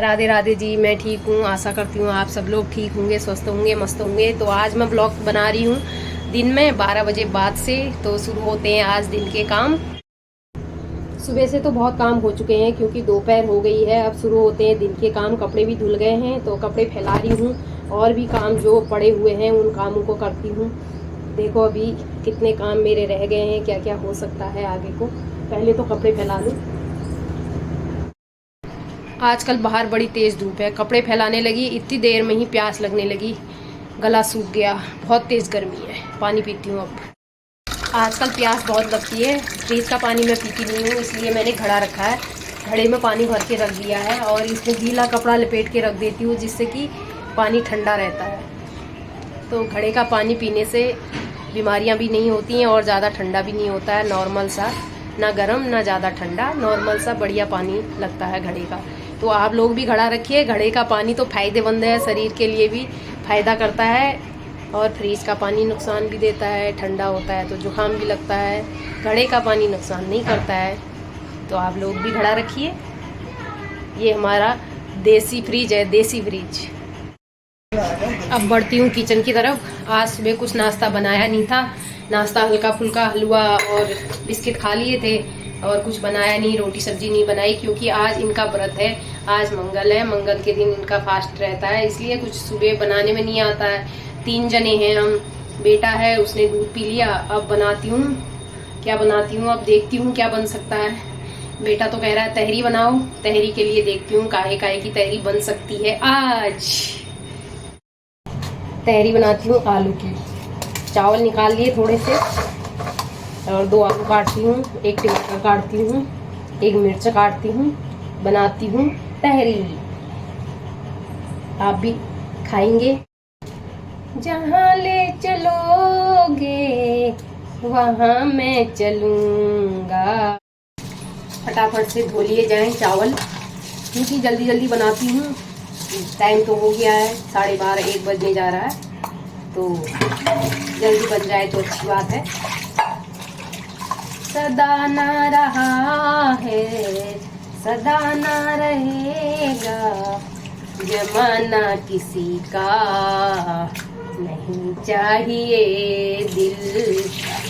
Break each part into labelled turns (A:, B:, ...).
A: राधे राधे जी। मैं ठीक हूँ, आशा करती हूँ आप सब लोग ठीक होंगे, स्वस्थ होंगे, मस्त होंगे। तो आज मैं ब्लॉग बना रही हूँ दिन में 12 बजे बाद से। तो शुरू होते हैं आज दिन के काम। सुबह से तो बहुत काम हो चुके हैं क्योंकि दोपहर हो गई है। अब शुरू होते हैं दिन के काम। कपड़े भी धुल गए हैं तो कपड़े फैला रही हूँ और भी काम जो पड़े हुए हैं उन कामों को करती हूँ। देखो अभी कितने काम मेरे रह गए हैं, क्या क्या हो सकता है आगे को। पहले तो कपड़े फैला लूँ। आजकल बाहर बड़ी तेज़ धूप है, कपड़े फैलाने लगी इतनी देर में ही प्यास लगने लगी, गला सूख गया। बहुत तेज़ गर्मी है, पानी पीती हूँ अब। आजकल प्यास बहुत लगती है। फ्रिज का पानी मैं पीती नहीं हूँ, इसलिए मैंने घड़ा रखा है। घड़े में पानी भर के रख दिया है और इसमें गीला कपड़ा लपेट के रख देती हूँ जिससे कि पानी ठंडा रहता है। तो घड़े का पानी पीने से बीमारियाँ भी नहीं होती हैं और ज़्यादा ठंडा भी नहीं होता है। नॉर्मल सा, ना गर्म ना ज़्यादा ठंडा, नॉर्मल सा बढ़िया पानी लगता है घड़े का। तो आप लोग भी घड़ा रखिए। घड़े का पानी तो फ़ायदेमंद है, शरीर के लिए भी फ़ायदा करता है। और फ्रिज का पानी नुकसान भी देता है, ठंडा होता है तो जुकाम भी लगता है। घड़े का पानी नुकसान नहीं करता है। तो आप लोग भी घड़ा रखिए। ये हमारा देसी फ्रिज है, देसी फ्रिज। अब बढ़ती हूँ किचन की तरफ। आज सुबह कुछ नाश्ता बनाया नहीं था। नाश्ता हल्का फुल्का हलवा और बिस्किट खा लिए थे और कुछ बनाया नहीं, रोटी सब्जी नहीं बनाई क्योंकि आज इनका व्रत है। आज मंगल है, मंगल के दिन इनका फास्ट रहता है, इसलिए कुछ सुबह बनाने में नहीं आता है। 3 जने हैं हम। बेटा है, उसने दूध पी लिया। अब बनाती हूँ, क्या बनाती हूँ अब देखती हूँ क्या बन सकता है। बेटा तो कह रहा है तहरी बनाओ, तहरी के लिए देखती हूँ काहे काहे की तहरी बन सकती है आज। तहरी बनाती हूँ आलू की। चावल निकाल लिए थोड़े से और 2 आलू काटती हूँ, 1 टमाटर काटती हूँ, 1 मिर्च काटती हूँ, बनाती हूँ तहरी। आप भी खाएंगे। जहाँ ले चलोगे वहाँ मैं चलूँगा। फटाफट से धो लिए जाएं चावल क्योंकि जल्दी जल्दी बनाती हूँ। टाइम तो हो गया है, 12:30 1 बजने जा रहा है। तो जल्दी बन जाए तो अच्छी बात है। सदा ना रहा है, सदा ना रहेगा, जमाना किसी का नहीं चाहिए, दिल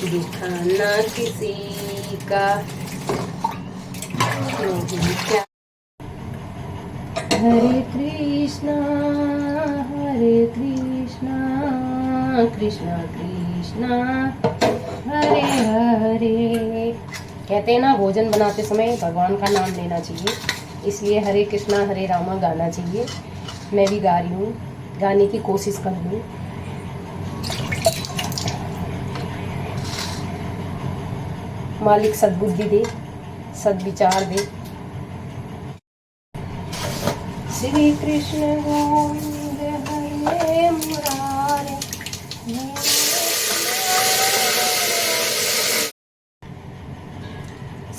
A: दुखाना किसी का नहीं चाहिए। हरे कृष्णा कृष्णा कृष्णा हरे हरे। कहते हैं ना भोजन बनाते समय भगवान का नाम लेना चाहिए, इसलिए हरे कृष्णा हरे रामा गाना चाहिए। मैं भी गा रही हूँ, गाने की कोशिश कर रही हूँ। मालिक सद्बुद्धि दे, सद्विचार दे। श्री कृष्ण गोविंद हरे मुरारे।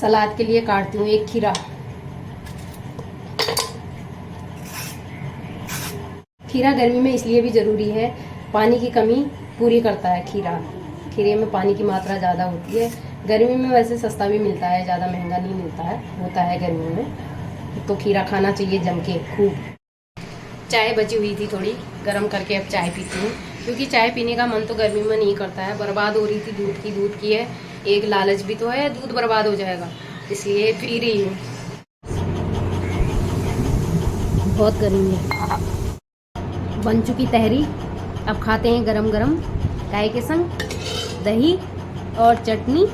A: सलाद के लिए काटती हूँ 1 खीरा। खीरा गर्मी में इसलिए भी ज़रूरी है, पानी की कमी पूरी करता है खीरा। खीरे में पानी की मात्रा ज़्यादा होती है। गर्मी में वैसे सस्ता भी मिलता है, ज़्यादा महंगा नहीं मिलता है, होता है गर्मी में। तो खीरा खाना चाहिए जम के खूब। चाय बची हुई थी थोड़ी, गरम करके अब चाय पीती हूँ क्योंकि चाय पीने का मन तो गर्मी में नहीं करता है। बर्बाद हो रही थी दूध की है। एक लालच भी तो है, दूध बर्बाद हो जाएगा, इसलिए पी रही हूँ। बहुत गर्मी है। बन चुकी तहरी। अब खाते हैं गरम गरम चाय के संग दही और चटनी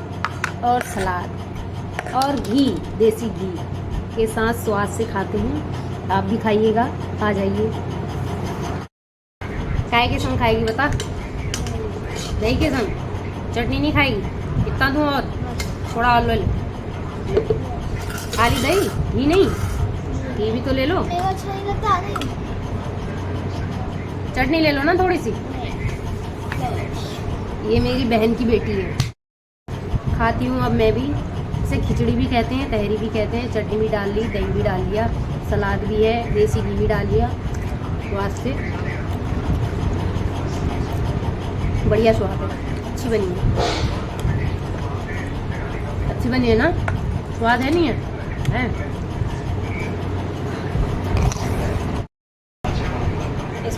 A: और सलाद और घी, देसी घी के साथ स्वाद से खाते हैं। आप भी खाइएगा, आ जाइए। चाय के संग खाएगी बता? दही के संग चटनी नहीं खाएगी? कितना दूँ और? थोड़ा और ले लो। खाली दही, घी नहीं, घी भी तो ले लो। चटनी ले लो ना थोड़ी सी। ये मेरी बहन की बेटी है। खाती हूँ अब मैं भी। इसे खिचड़ी भी कहते हैं, तहरी भी कहते हैं। चटनी भी डाल ली, दही भी डाल लिया, सलाद भी है, देसी घी भी डाल लिया। स्वाद से बढ़िया स्वाद है, अच्छी बनी है। अच्छी बनी है ना? स्वाद है नहीं है?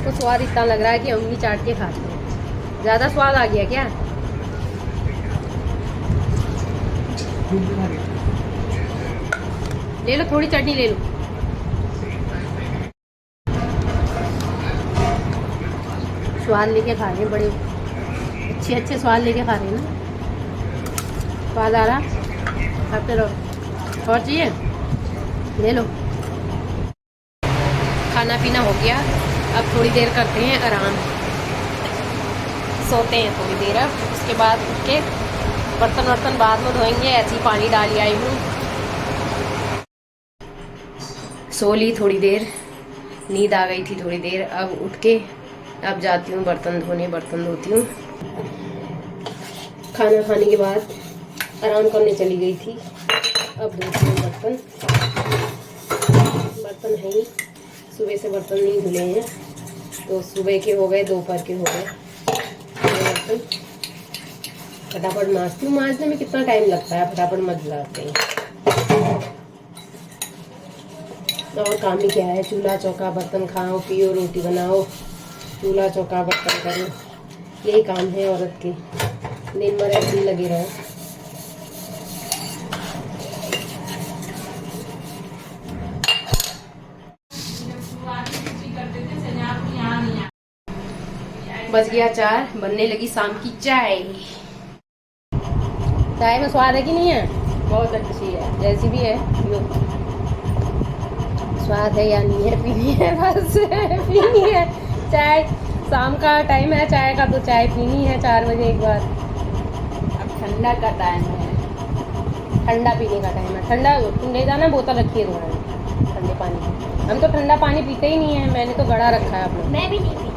A: इसको स्वाद इतना लग रहा है कि उंगली चाट के खाते हैं। ज़्यादा स्वाद आ गया क्या? ले लो, थोड़ी चटनी ले लो। स्वाद लेके खा रहे हैं, बड़े अच्छे स्वाद लेके खा रहे हैं ना। स्वाद आ रहा, खाते रहो। और चाहिए ले लो। खाना पीना हो गया, अब थोड़ी देर करते हैं आराम, सोते हैं थोड़ी देर। अब उसके बाद उठ के बर्तन वर्तन बाद में धोएंगे। ऐसे ही पानी डाल आई हूँ। सो ली थोड़ी देर, नींद आ गई थी थोड़ी देर। अब उठ के अब जाती हूँ बर्तन धोने, बर्तन धोती हूँ। खाना खाने के बाद आराम करने चली गई थी। अब धोती हूँ बर्तन। बर्तन है ही, सुबह से बर्तन नहीं धुले हैं, तो सुबह के हो गए, दोपहर के हो गए। बर्तन फटाफट मांजती हूँ। मांजने में कितना टाइम लगता है, फटाफट मज लाते हैं। और काम ही क्या है, चूल्हा चौका, बर्तन खाओ पियो, रोटी बनाओ, चूल्हा चौका बर्तन करो, यही काम है औरत के। दिन भर ऐसे ही लगे रहो। बज गया 4, बनने लगी शाम की चाय। चाय में स्वाद है कि नहीं है? बहुत अच्छी है, जैसी भी है पियो। स्वाद है या नहीं है, पीनी है, बस पीनी है चाय। शाम का टाइम है चाय का, तो चाय पीनी है 4 बजे एक बार। अब ठंडा का टाइम है, ठंडा पीने का टाइम है। ठंडा तुम ले जाना, बोतल रखी है तुम्हारे ठंडे पानी की। हम तो ठंडा पानी पीते ही नहीं है, मैंने तो गड़ा रखा है अपना। मैं भी नहीं पीती,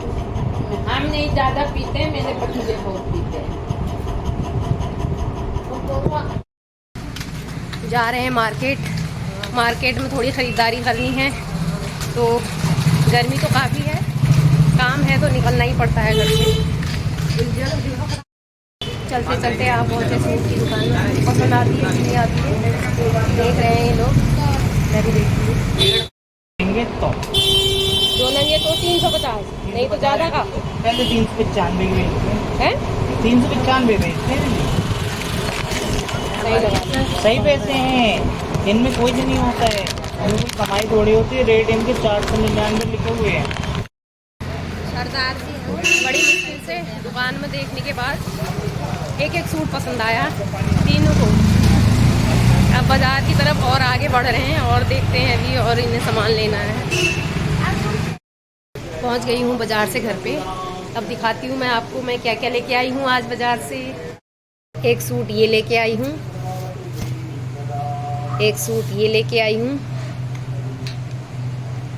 A: हम नहीं ज़्यादा पीते हैं, मेरे बच्चे बहुत पीते हैं। जा रहे हैं मार्केट। मार्केट में थोड़ी ख़रीदारी करनी है, तो गर्मी तो काफ़ी है, काम है तो निकलना ही पड़ता है घर से। चलते चलते आप पहुँचे सूट की दुकान में। पसंद आती है नहीं आती है, देख रहे हैं ये लोग, मैं भी देखती हूँ। तो जो लेंगे तो 350, नहीं तो ज़्यादा का।
B: पहले 395 की बेचते
A: हैं,
B: 395 बेचते हैं।
A: सही लगा,
B: सही पैसे हैं, इनमें कोई नहीं होता है, इनमें कुछ कमाई थोड़ी होती है। रेट इनके 499 लिखे हुए हैं।
A: सरदार जी बड़ी मुश्किल से दुकान में देखने के बाद एक सूट पसंद आया, तीनों को। अब बाज़ार की तरफ और आगे बढ़ रहे हैं और देखते हैं अभी, और इन्हें सामान लेना है। पहुंच गई हूँ बाज़ार से घर पे। अब दिखाती हूँ मैं आपको मैं क्या क्या लेके आई हूँ आज बाज़ार से। एक सूट ये लेके आई हूँ, एक सूट ये लेके आई हूँ,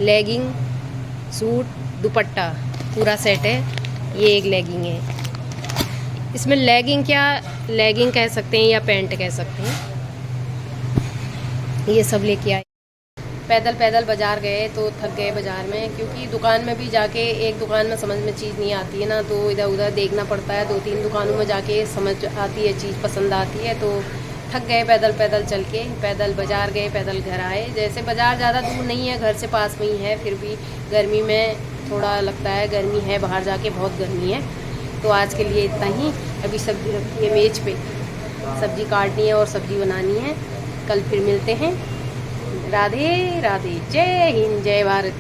A: लेगिंग, सूट, दुपट्टा, पूरा सेट है। ये एक लेगिंग है, इसमें लेगिंग क्या, लेगिंग कह सकते हैं या पैंट कह सकते हैं। ये सब लेके आए। पैदल पैदल बाज़ार गए तो थक गए बाज़ार में, क्योंकि दुकान में भी जाके एक दुकान में समझ में चीज़ नहीं आती है ना, तो इधर उधर देखना पड़ता है। 2-3 दुकानों में जाके समझ आती है, चीज़ पसंद आती है। तो थक गए पैदल पैदल चल के। पैदल बाज़ार गए, पैदल घर आए। जैसे बाज़ार ज़्यादा दूर नहीं है, घर से पास में ही है, फिर भी गर्मी में थोड़ा लगता है, गर्मी है, बाहर जाके बहुत गर्मी है। तो आज के लिए इतना ही। अभी सब्ज़ी रखी है मेज पे, सब्ज़ी काटनी है और सब्ज़ी बनानी है। कल फिर मिलते हैं। राधे राधे, जय हिंद, जय भारत।